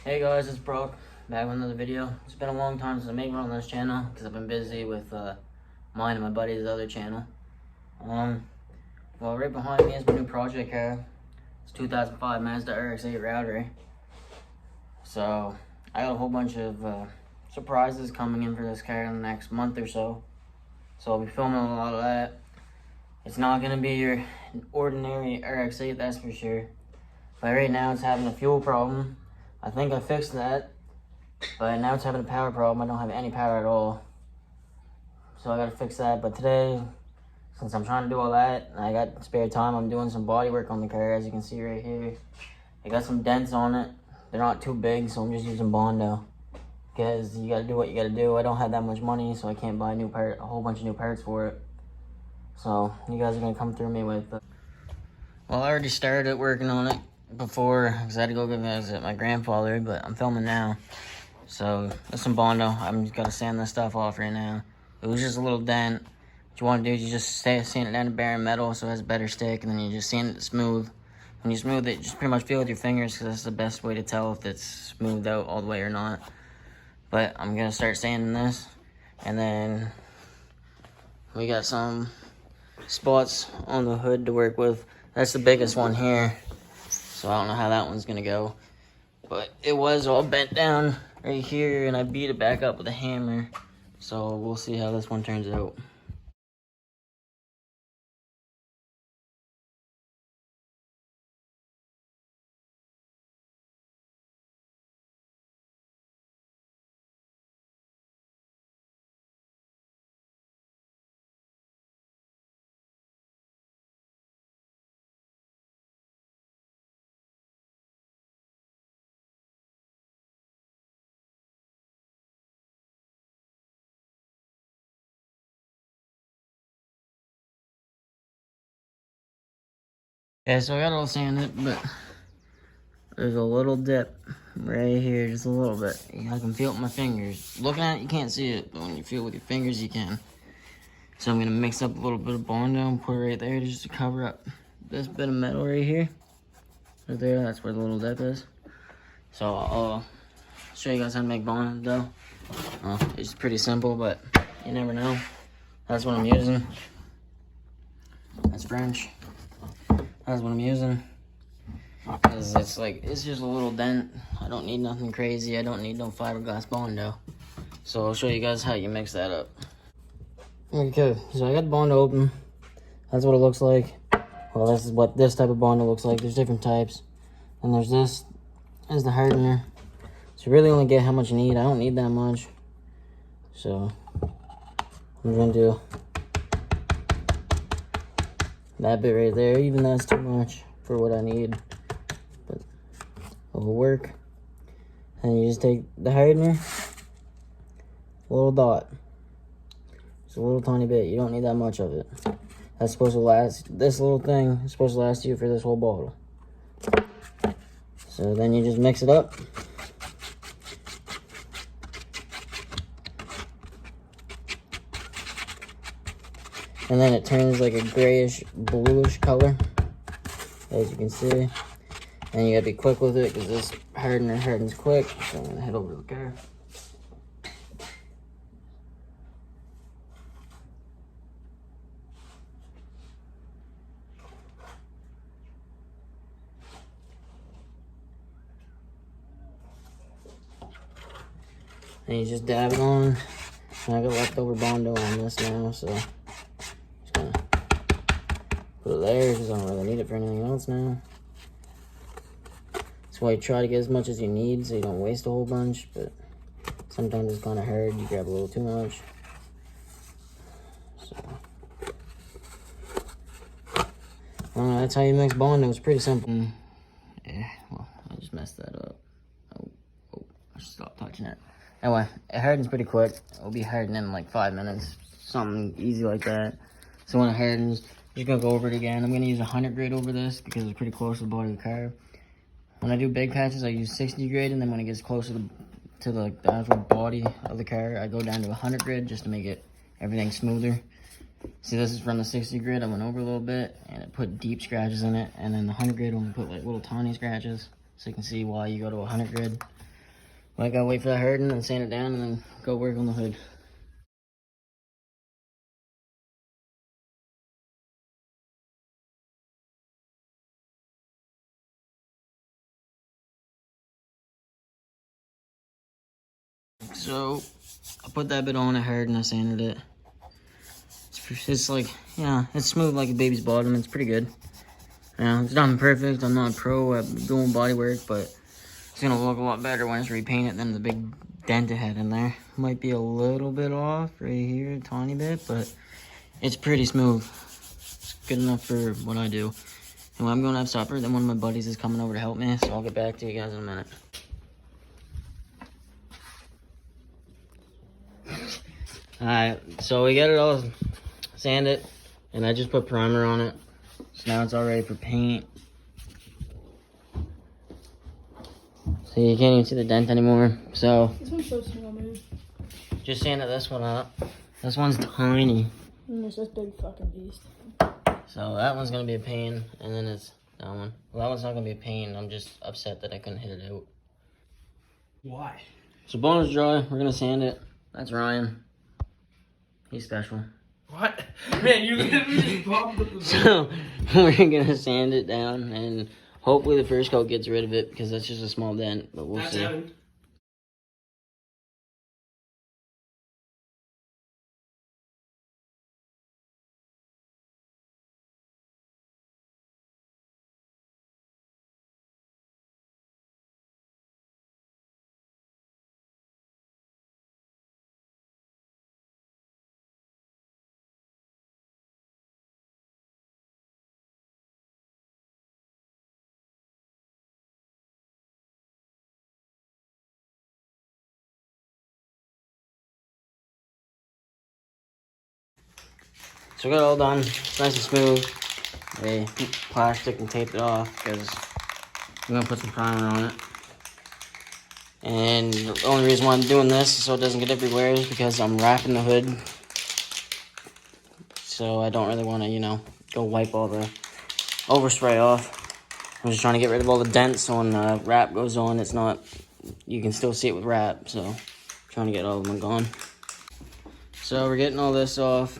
Hey guys, it's Brock, back with another video. It's been a long time since I made one on this channel because I've been busy with mine and my buddy's other channel. Well, right behind me is my new project car. It's 2005 Mazda RX-8 Router. So I got a whole bunch of surprises coming in for this car in the next month or so. So I'll be filming a lot of that. It's not gonna be your ordinary RX-8, that's for sure. But right now it's having a fuel problem. I think I fixed that, but now it's having a power problem. I don't have any power at all. So I gotta fix that. But today, since I'm trying to do all that, and I got spare time, I'm doing some body work on the car, as you can see right here. I got some dents on it. They're not too big, so I'm just using Bondo. Because you gotta do what you gotta do. I don't have that much money, so I can't buy a whole bunch of new parts for it. So you guys are gonna come through me with well, I already started working on it before, because I had to go visit my grandfather, but I'm filming now. So with some Bondo, I'm just gonna sand this stuff off right now. It was just a little dent. What you want to do is you just sand it down to bare metal so it has a better stick, and then you just sand it smooth. When you smooth it, just pretty much feel with your fingers, because that's the best way to tell if it's smoothed out all the way or not. But I'm gonna start sanding this, and then we got some spots on the hood to work with. That's the biggest one here, so I don't know how that one's gonna go. But it was all bent down right here, and I beat it back up with a hammer. So we'll see how this one turns out. Yeah, so I got it all sanded, but there's a little dip right here, just a little bit. I can feel it with my fingers. Looking at it, you can't see it, but when you feel it with your fingers, you can. So I'm gonna mix up a little bit of Bondo and put it right there just to cover up this bit of metal right here. Right there, that's where the little dip is. So I'll show you guys how to make Bondo. It's pretty simple, but you never know. That's what I'm using. That's French. That's what I'm using. Cause it's just a little dent. I don't need nothing crazy. I don't need no fiberglass Bondo. So I'll show you guys how you mix that up. Okay, so I got the Bondo open. That's what it looks like. Well, this is what this type of Bondo looks like. There's different types. And there's this as the hardener. So you really only get how much you need. I don't need that much. So I'm gonna do that bit right there. Even that's too much for what I need, but it'll work. And you just take the hardener, a little dot, just a little tiny bit. You don't need that much of it. That's supposed to last, this little thing is supposed to last you for this whole bottle. So then you just mix it up. And then it turns like a grayish, bluish color, as you can see. And you gotta be quick with it, because this hardener hardens quick. So I'm gonna head over to the car. And you just dab it on. And I got leftover Bondo on this now, so just gonna put it there, because I don't really need it for anything else now. That's why you try to get as much as you need, so you don't waste a whole bunch, but sometimes it's kind of hard. You grab a little too much. So that's how you mix Bondo. It's pretty simple. Yeah, well, I just messed that up. Oh, I should stop touching it. Anyway, it hardens pretty quick. It'll be hardening in like 5 minutes. Something easy like that. So when it hardens, I'm just gonna go over it again. I'm gonna use 100 grit over this because it's pretty close to the body of the car. When I do big patches, I use 60 grit, and then when it gets closer to the actual body of the car, I go down to 100 grit just to make everything smoother. See, this is from the 60 grit. I went over a little bit, and it put deep scratches in it, and then the 100 grit only put like little tiny scratches. So you can see why you go to 100 grit. I gotta wait for that harden and sand it down and then go work on the hood. So I put that bit on, I hardened, I sanded it. It's like, yeah, it's smooth like a baby's bottom. It's pretty good. It's not perfect. I'm not a pro at doing body work, but it's gonna look a lot better when it's repainted than the big dent it had in there. Might be a little bit off right here, a tiny bit, but it's pretty smooth. It's good enough for what I do. And I'm going to have supper, then one of my buddies is coming over to help me, so I'll get back to you guys in a minute. Alright, so we got it all sanded, and I just put primer on it. So now it's all ready for paint. So you can't even see the dent anymore. So this one's so small, man. Just sanded this one up. This one's tiny. And there's this big fucking beast. So that one's gonna be a pain, and then it's that one. Well, that one's not gonna be a pain. I'm just upset that I couldn't hit it out. Why? So bone is dry. We're gonna sand it. That's Ryan. He's special. What? Man, you literally just popped up the So we're gonna sand it down, and hopefully the first coat gets rid of it because that's just a small dent. But we'll see. happened. So we got it all done. It's nice and smooth. We plastic and taped it off because we're gonna put some primer on it. And the only reason why I'm doing this is so it doesn't get everywhere is because I'm wrapping the hood. So I don't really want to, you know, go wipe all the overspray off. I'm just trying to get rid of all the dents so when the wrap goes on, it's not, you can still see it with wrap. So I'm trying to get all of them gone. So we're getting all this off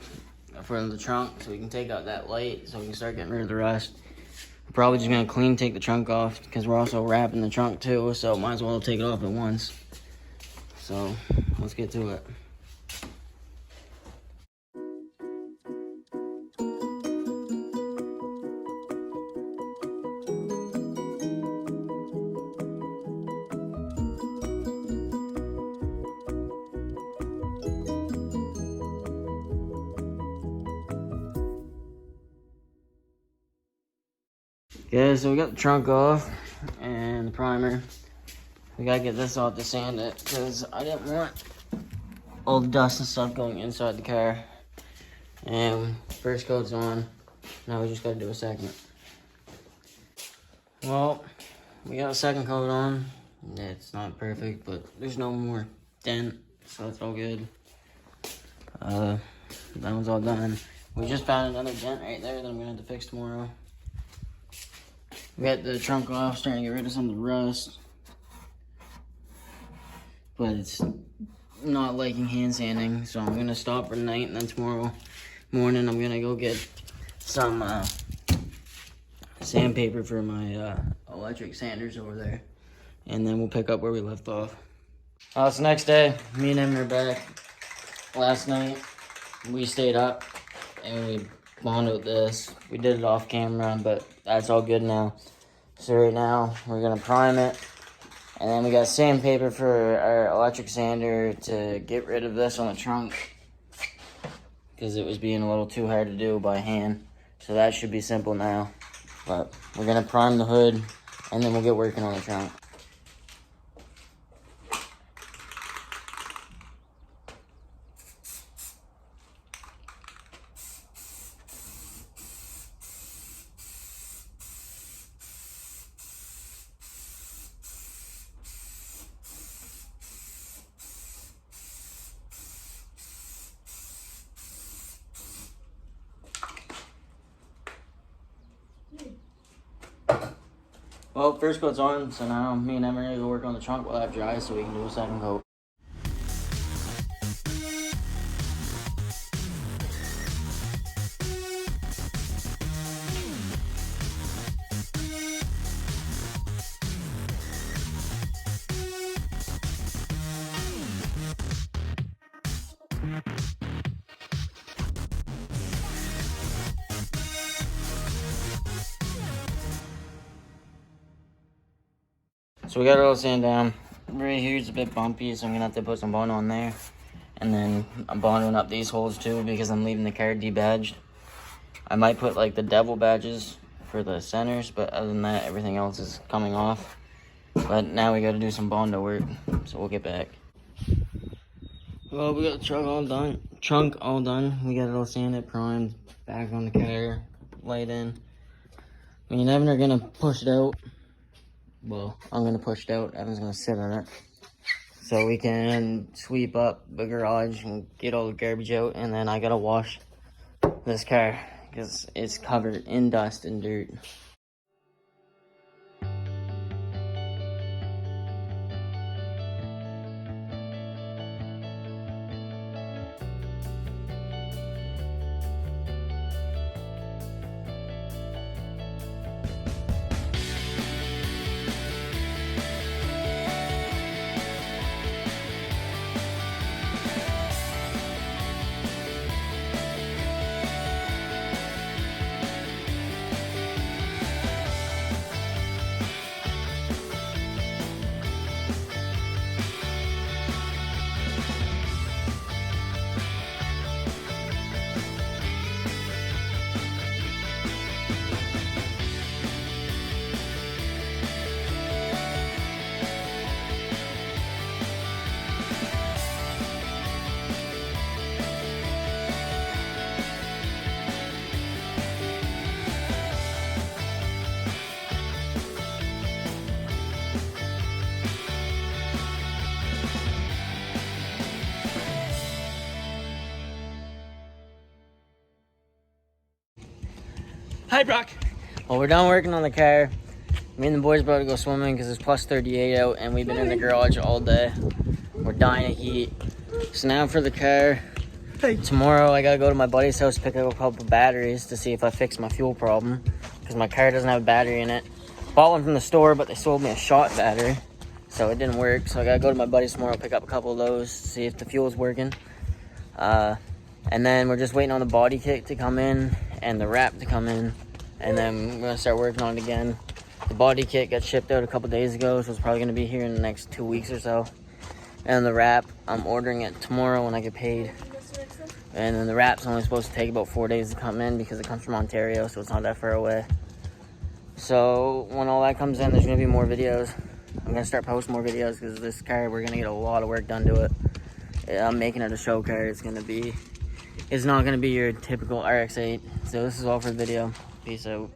for the trunk so we can take out that light so we can start getting rid of the rust. We're probably just going to take the trunk off because we're also wrapping the trunk too, so might as well take it off at once. So let's get to it. Yeah, so we got the trunk off and the primer. We gotta get this off to sand it because I didn't want all the dust and stuff going inside the car. And first coat's on. Now we just gotta do a second. Well, we got a second coat on. It's not perfect, but there's no more dent, so it's all good. That one's all done. We just found another dent right there that I'm gonna have to fix tomorrow. We got the trunk off, starting to get rid of some of the rust. But it's not liking hand sanding, so I'm gonna stop for the night, and then tomorrow morning I'm gonna go get some sandpaper for my electric sanders over there. And then we'll pick up where we left off. It's the next day. Me and him are back. Last night, we stayed up and we bonded this. We did it off camera, but that's all good now. So right now, we're gonna prime it. And then we got sandpaper for our electric sander to get rid of this on the trunk, because it was being a little too hard to do by hand. So that should be simple now. But we're gonna prime the hood, and then we'll get working on the trunk. Well, first coat's on, so now me and Em are gonna go work on the trunk while that dries so we can do a second coat. So we got it all sand down. Right here it's a bit bumpy, so I'm gonna have to put some bond on there. And then I'm bonding up these holes too because I'm leaving the car debadged. I might put like the devil badges for the centers, but other than that, everything else is coming off. But now we gotta do some Bondo work, so we'll get back. Well, we got the trunk all done. We got it all sanded, primed, back on the car, light in. Me and Evan are gonna push it out. Well, I'm gonna push it out. Evan's gonna sit on it, so we can sweep up the garage and get all the garbage out. And then I gotta wash this car because it's covered in dust and dirt. Hi, Brock. Well, we're done working on the car. Me and the boys about to go swimming because it's plus 38 out and we've been in the garage all day. We're dying of heat. So now for the car. Hey. Tomorrow I gotta go to my buddy's house to pick up a couple batteries to see if I fix my fuel problem because my car doesn't have a battery in it. Bought one from the store, but they sold me a shot battery, so it didn't work. So I gotta go to my buddy's tomorrow, pick up a couple of those to see if the fuel's working. And then we're just waiting on the body kit to come in and the wrap to come in, and then we're gonna start working on it again. The body kit got shipped out a couple days ago, so it's probably gonna be here in the next 2 weeks or so. And the wrap, I'm ordering it tomorrow when I get paid. And then the wrap's only supposed to take about 4 days to come in because it comes from Ontario, so it's not that far away. So when all that comes in, there's gonna be more videos. I'm gonna start posting more videos because this car, we're gonna get a lot of work done to it. I'm making it a show car. It's not gonna be your typical RX-8. So this is all for the video. Peace out.